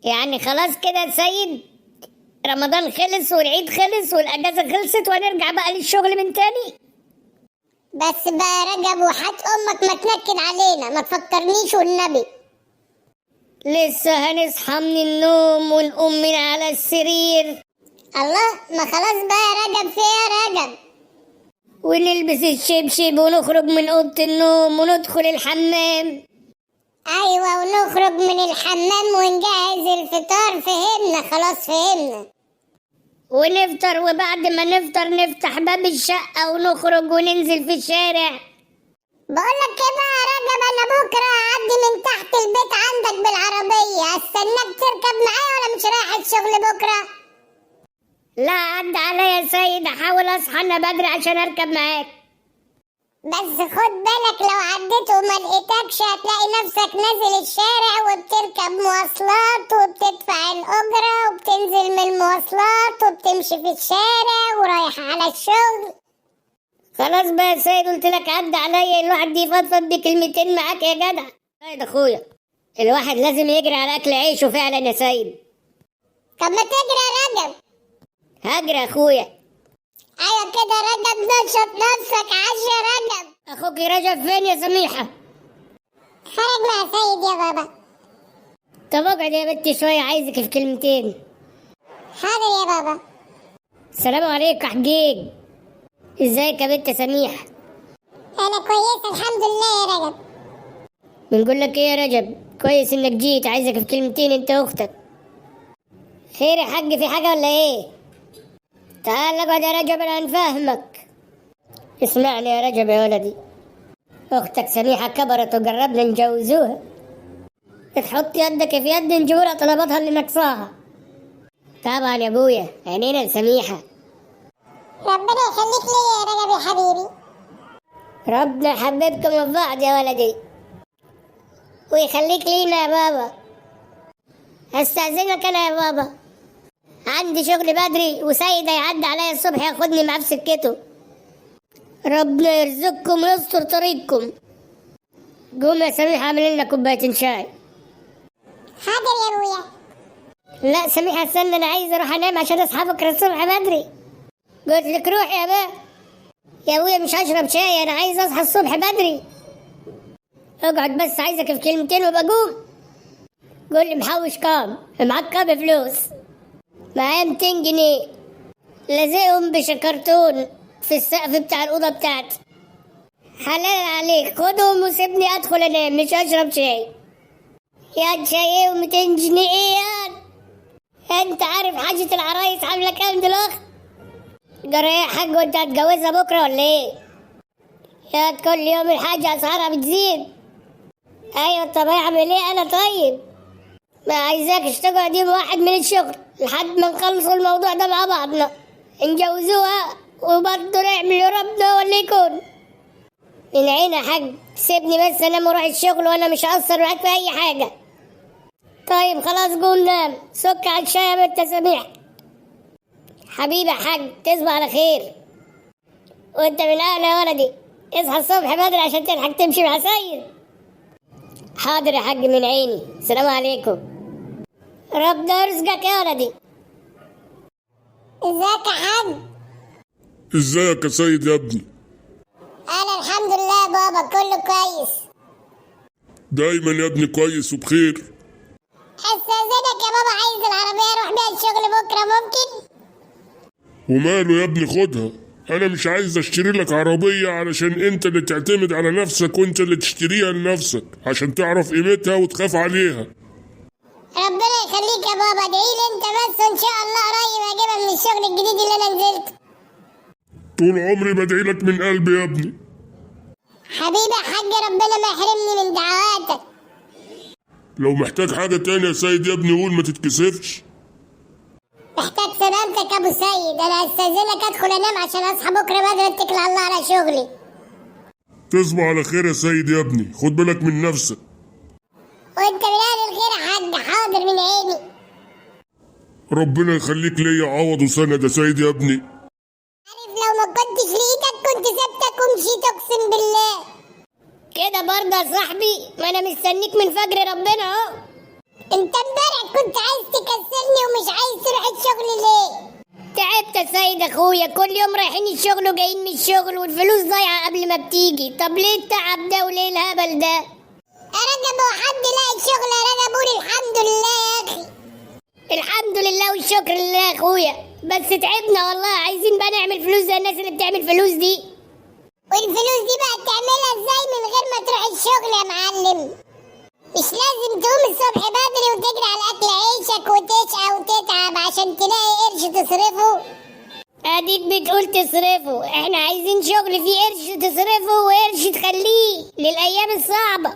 يعني خلاص كده يا سيد، رمضان خلص والعيد خلص والاجازه خلصت وهنرجع بقى للشغل من تاني. بس بقى يا رجب وحات امك ما تنكد علينا، ما تفكرنيش والنبي. لسه هنصحى من النوم ونقوم من على السرير. الله، ما خلاص بقى يا رجب، في ايه يا رجب؟ ونلبس الشبشب ونخرج من اوضه النوم وندخل الحمام. ايوه، ونخرج من الحمام ونجهز الفطار. فهمنا، خلاص فهمنا. ونفطر، وبعد ما نفطر نفتح باب الشقه ونخرج وننزل في الشارع. بقولك ايه بقى يا رجب، انا بكره هعدي من تحت البيت عندك بالعربيه، استناك تركب معايا ولا مش رايح الشغل بكره؟ لا، عدى عليا يا سيد، احاول اصحى انا بدري عشان اركب معاك. بس خد بالك، لو عديت وما لقيتكش هتلاقي نفسك نازل الشارع وبتركب مواصلات وبتدفع الأجرة وبتنزل من المواصلات وبتمشي في الشارع ورايح على الشغل. خلاص بقى يا سيد، قلت لك عدى عليا الواحد يفضفض بكلمتين معاك يا جدع. سيد اخويا، الواحد لازم يجري على اكل عيشه فعلا يا سيد. طب ما تجري يا رجب. هجري اخويا. ايوه كده يا رجب، نشط نفسك. عاش يا رجب. اخوك رجب فين يا سميحه؟ خرج مع سيد يا بابا. طب اقعد يا بنتي شويه، عايزك في كلمتين. حاضر يا بابا. السلام عليكم يا حجيج. ازيك يا بنت سميحه؟ انا كويسه الحمد لله يا رجب. بنقول لك ايه يا رجب، كويس انك جيت، عايزك في كلمتين انت واختك. خير يا حاج، في حاجه ولا ايه؟ تعال اقعد يا رجب انا هنفهمك. اسمعني يا رجب يا ولدي، اختك سميحه كبرت وقربنا نجوزوها. تحط يدك في يد نجورها طلباتها اللي ناقصاها. طبعا يا ابويا، عينينا لسميحه. ربنا يخليك ليا يا رجب يا حبيبي. ربنا يحببكم في بعض يا ولدي ويخليك لينا يا بابا. استاذنك انا يا بابا، عندي شغل بدري وسيد هيعدي عليا الصبح ياخدني معاه في سكته. ربنا يرزقكم ويستر طريقكم. قوم يا سميحة اعمل لنا كوباية شاي. حاضر يا ابويا. لا سميحة استنى، انا عايز اروح انام عشان اصحى بكره الصبح بدري. قلت لك روح يا بابا. يا ابويا مش هشرب شاي، انا عايز اصحى الصبح بدري. اقعد بس، عايزك في كلمتين وبقوم. قول لي محوش كام؟ معاك كام فلوس؟ معايا 200 جنيه لازقهم بشكرتون في السقف بتاع الأوضة بتاعتي. حلال عليك، خدهم وسيبني أدخل أنام، مش هشرب شاي. يا شاي و200 جنيه إيه يا؟ أنت عارف حاجة العرايس عاملة كام دلوقتي؟ جرى إيه يا حاج، وأنت هتجوزها بكرة ولا إيه؟ يا كل يوم الحاجة أسعارها بتزيد. أيوة طب أعمل إيه أنا طيب؟ ما عايزاكش تقعد يوم واحد من الشغل لحد ما نخلص الموضوع ده مع بعضنا، نجوزوها وبرضه نعمل ربنا ولا يكون. من عين يا حاج، سيبني بس انام واروح الشغل وانا مش هقصر معاك في اي حاجه. طيب خلاص قوم نام، سك على الشاي يا بنت سميح. حبيبي يا حاج، تصبح على خير. وانت من اهل يا ولدي، اصحى الصبح بدري عشان تلحق تمشي مع سيد. حاضر يا حاج من عيني، السلام عليكم. ربنا يرزقك يا ولدي. ازيك يا حاج؟ ازيك يا سيد يا ابني؟ انا الحمد لله يا بابا، كله كويس. دايما يا ابني كويس وبخير. استاذنك يا بابا، عايز العربيه اروح بيها الشغل بكره، ممكن؟ وماله يا ابني، خدها. انا مش عايز اشتري لك عربية علشان انت اللي تعتمد على نفسك وانت اللي تشتريها لنفسك عشان تعرف قيمتها وتخاف عليها. ربنا يخليك يا بابا، ادعيلي انت بس وان شاء الله قريب اجيبها من الشغل الجديد اللي انا نزلته. طول عمري بدعي لك من قلبي يا ابني. حبيبي يا حاج، ربنا ما يحرمني من دعواتك. لو محتاج حاجة تانية يا سيد يا ابني قول، ما تتكسفش. محتاج سلامتك يا ابو سيد، انا استاذنك ادخل انام عشان اصحى بكره بدري اتكل على الله على شغلي. تصبح على خير يا سيد يا ابني، خد بالك من نفسك. وانت من اهل الخير يا حاج. حاضر من عيني. ربنا يخليك ليا عوض وسند يا سيد يا ابني. عارف لو ما كنتش لقيتك كنت سبتك ومشيت، اقسم بالله. كده برضه يا صاحبي، ما انا مستنيك من فجر ربنا اهو. انت امبارح كنت عايز اخويا كل يوم رايحين الشغل وجايين من الشغل والفلوس ضايعه قبل ما بتيجي. طب ليه التعب ده وليه الهبل ده؟ يا رجب وحد لاقي شغل يا رجب، قول الحمد لله يا اخي. الحمد لله والشكر لله يا اخويا، بس تعبنا والله. عايزين بقى نعمل فلوس زي الناس اللي بتعمل فلوس دي. والفلوس دي بقى تعملها ازاي من غير ما تروح الشغل يا معلم؟ مش لازم تقوم الصبح بدري وتجري على اكل عيشك وتشقى وتتعب عشان تلاقي قرش تصرفه؟ اديك بتقول تصرفه، احنا عايزين شغل فيه قرش تصرفه وقرش تخليه للايام الصعبه.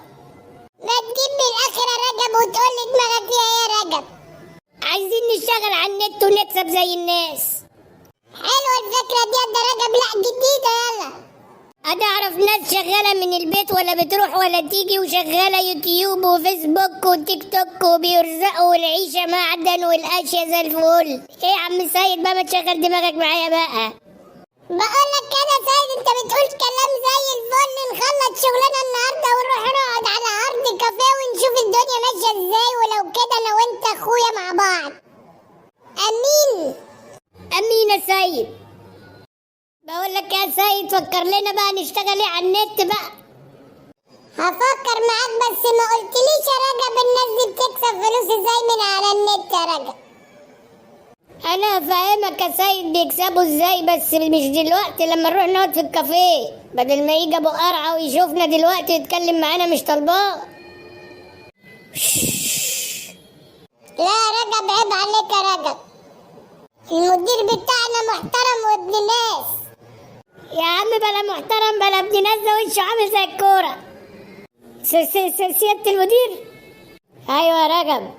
ما تجيب من الاخر يا رجب وتقول لي دماغك فيها ايه يا رجب؟ عايزين نشتغل على النت ونكسب زي الناس. حلوه الفكره دي يا رجب، لا جديده يلا. انا اعرف ناس شغاله من البيت ولا بتروح ولا تيجي، وشغاله يوتيوب وفيسبوك وتيك توك وبيرزقوا العيشه معدن والاشياء زي الفل. ايه يا عم سيد بقى، ما تشغل دماغك معايا بقى. بقول لك كده يا سيد، انت بتقول كلام زي الفل. نخلص شغلنا النهارده ونروح نقعد على ارض كافيه ونشوف الدنيا ماشيه ازاي، ولو كده انا وانت اخويا مع بعض. امين. امين يا سيد. بقول لك يا سيد فكر لنا بقى نشتغل ايه على النت بقى. هفكر معاك، بس ما قلتليش يا رجب الناس دي بتكسب فلوس ازاي من على النت يا رجب؟ انا هفهمك يا سيد بيكسبوا ازاي، بس مش دلوقتي، لما نروح نقعد في الكافيه بدل ما يجي ابو قرعه ويشوفنا دلوقتي يتكلم معانا مش طالباه. لا يا رجب عيب عليك يا رجب، المدير بتاعنا محترم وابن ناس. يا عم بلا محترم بلا ابن ناس، ده وشه عامل زي الكوره. سيادة المدير. ايوه يا رجب،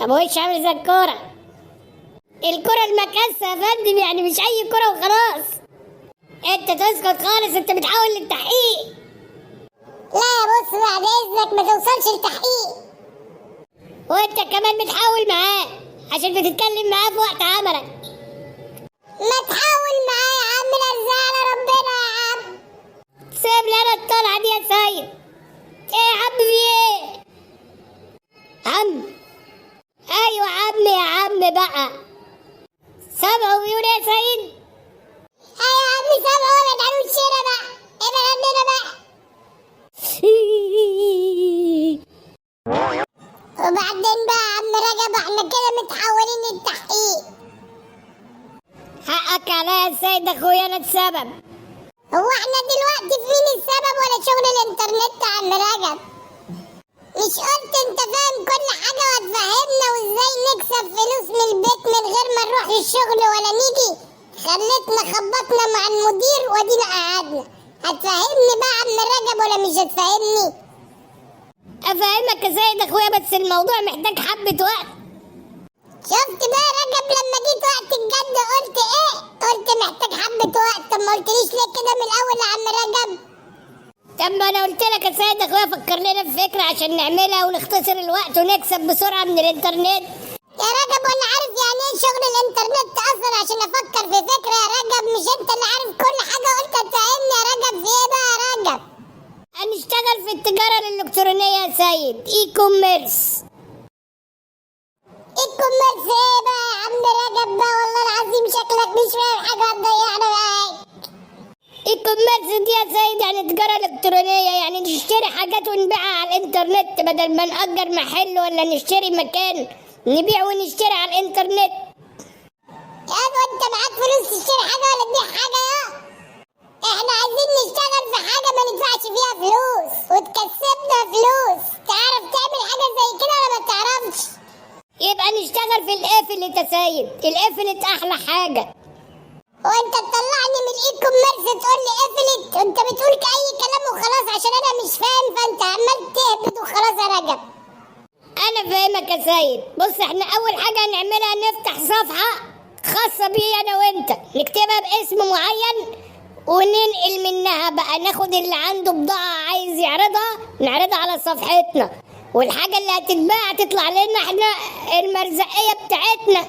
طب وشه عامل زي الكوره. الكوره المكاسه يا فندم، يعني مش اي كوره وخلاص. انت تسكت خالص، انت بتحاول للتحقيق. لا يا بص بعد اذنك ما توصلش لتحقيق. وانت كمان بتحاول معاه عشان بتتكلم معاه في وقت عملك. ما تحاول معايا يا عم، نرزق على ربنا يا عم. سيب لي انا الطلعه دي يا سيد. ايه يا عم في ايه؟ عم. ايوه عم يا عم بقى. سامعوا بيقول ايه يا سيد؟ ايوه يا عم سامع، ابعد عن وشنا بقى، ابعد عننا بقى. وبعدين بقى يا عم رجب احنا كده متحولين للتحقيق. حقك عليا يا سيد اخويا، انا السبب. هو احنا دلوقتي فين السبب ولا شغل الانترنت يا عم رجب؟ مش قلت انت فاهم كل حاجة وهتفهمنا وازاي نكسب فلوس من البيت من غير ما نروح الشغل ولا نيجي؟ خلتنا خبطنا مع المدير ودينا قعدنا. هتفهمني بقى يا عم رجب ولا مش هتفهمني؟ افهمك يا سيد اخويا، بس الموضوع محتاج حبة وقت. شفت بقى يا رجب لما جيت وقت الجد قلت ايه؟ قلت محتاج حبة وقت. طب ما قلتليش ليه كده من الاول يا عم رجب؟ طب ما انا قلت لك يا سيد اخويا فكر لنا في فكرة عشان نعملها ونختصر الوقت ونكسب بسرعة من الانترنت. يا رجب ولا عارف يعني ايه شغل الانترنت اصلا عشان افكر في فكرة يا رجب؟ مش انت اللي عارف كل حاجة، قلت هتفهمني يا رجب في ايه بقى يا رجب؟ هنشتغل في التجارة الالكترونية يا سيد، اي كوميرس. الكوميرس ايه بقى يا عم رجب بقى؟ والله العظيم شكلك مش فاهم حاجة هتضيعنا معاك. الكوميرس دي يا سيد يعني تجارة الكترونية، يعني نشتري حاجات ونبيعها على الانترنت بدل ما نأجر محل ولا نشتري مكان، نبيع ونشتري على الانترنت. يا وانت معاك فلوس تشتري حاجة ولا تبيع حاجة يا؟ احنا عايزين نشتغل في حاجة ما ندفعش فيها فلوس وتكسبنا فلوس. تعرف تعمل حاجة زي كده ولا ما تعرفش؟ يبقى نشتغل في الافلت يا سيد، الافلت احلى حاجة. وانت تطلعني من الاي كوميرس تقول لي افلت؟ انت بتقول اي كلام وخلاص عشان انا مش فاهم، فانت عمال تهبط وخلاص يا رجب. انا فاهمك يا سيد. بص احنا اول حاجة هنعملها نفتح صفحة خاصة بي انا وانت، نكتبها باسم معين وننقل منها بقى، ناخد اللي عنده بضاعة عايز يعرضها نعرضها على صفحتنا، والحاجة اللي هتتباع تطلع لنا احنا المرزقية بتاعتنا،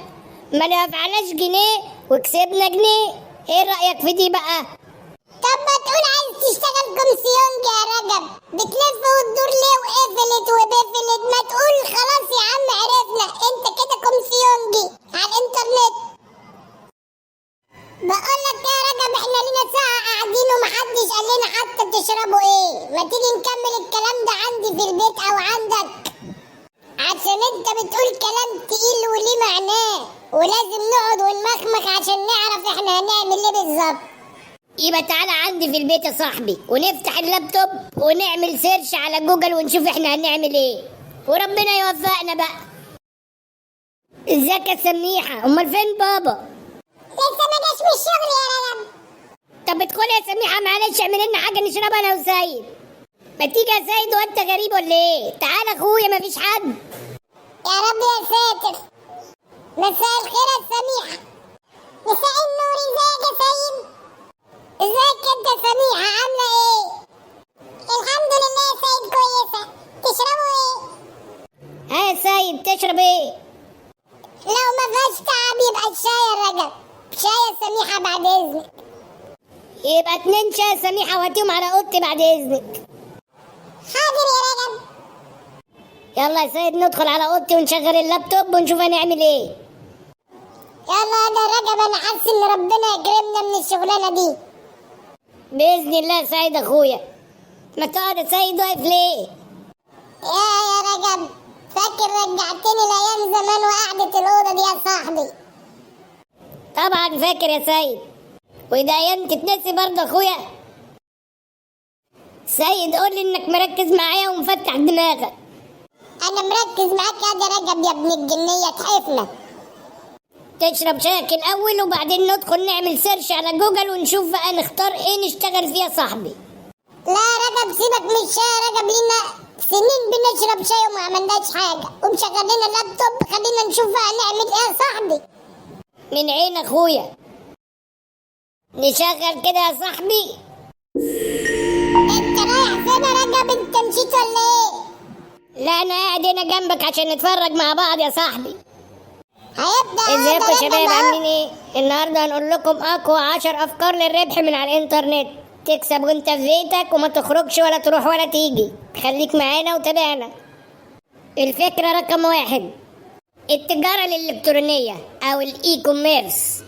ما دفعناش جنيه وكسبنا جنيه. ايه رأيك في دي بقى؟ طب ما تقول عايز تشتغل كومسيونج يا رجب، بتلف وتدور ليه وقفلت وبفلت؟ ما تقول خلاص يا عم عرفنا انت كده كومسيونجي على الانترنت. ما تيجي نكمل الكلام ده عندي في البيت او عندك، عشان انت بتقول كلام تقيل وليه معناه، ولازم نقعد ونمخمخ عشان نعرف احنا هنعمل ايه بالظبط. يبقى تعالى عندي في البيت يا صاحبي ونفتح اللابتوب ونعمل سيرش على جوجل ونشوف احنا هنعمل ايه، وربنا يوفقنا بقى. ازيك يا سميحة؟ امال فين بابا؟ لسه ما جاش من الشغل يا رجب. طب ادخلي يا سميحة معلش اعمل لنا حاجة نشربها انا وسيد. ما تيجي يا سيد وانت غريب ولا ايه؟ تعالى اخويا مفيش حد. يا رب يا ساتر. مساء الخير يا سميحة. مساء النور. ازيك يا سيد؟ ازيك انت يا سميحة عاملة ايه؟ الحمد لله يا سيد كويسة. تشربوا ايه؟ ها يا سيد تشرب ايه؟ لو ما فيهاش تعب يبقى الشاي يا رجب. شاي يا سميحة بعد اذنك. يبقى 2 شاي يا سميحة وهاتيهم على اوضتي بعد اذنك. حاضر يا رجب. يلا يا سيد ندخل على اوضتي ونشغل اللابتوب ونشوف هنعمل ايه. يلا يا رجب، انا حاسس ان ربنا يكرمنا من الشغلانة دي. بإذن الله يا سيد أخويا. ما تقعد يا سيد واقف ليه؟ يا رجب، فاكر رجعتني لأيام زمان وقعدة الأوضة دي يا صاحبي؟ طبعا فاكر يا سيد، وإذا أيام تتنسي برضه أخويا. سيد قول لي إنك مركز معايا ومفتح دماغك. أنا مركز معاك يا رجب يا ابن الجنية تحفنا. تشرب شايك الأول وبعدين ندخل نعمل سيرش على جوجل ونشوف بقى نختار إيه نشتغل فيه يا صاحبي. لا يا رجب سيبك من الشاي يا رجب، لينا سنين بنشرب شاي وما عملناش حاجة ومشغلين اللابتوب. خلينا نشوف بقى نعمل ايه يا صاحبي. من عين أخويا. نشغل كده يا صاحبي. انت رايح فين يا رجب؟ انت مشيت ولا ايه؟ لا أنا قاعد هنا جنبك عشان نتفرج مع بعض يا صاحبي. هيبدأ ازيكم يا رجب شباب أهو. عاملين ايه؟ النهارده هنقول لكم اقوى 10 افكار للربح من على الانترنت، تكسب وانت في بيتك وما تخرجش ولا تروح ولا تيجي. خليك معانا وتابعنا. الفكرة رقم 1: التجارة الإلكترونية أو الإي كوميرس.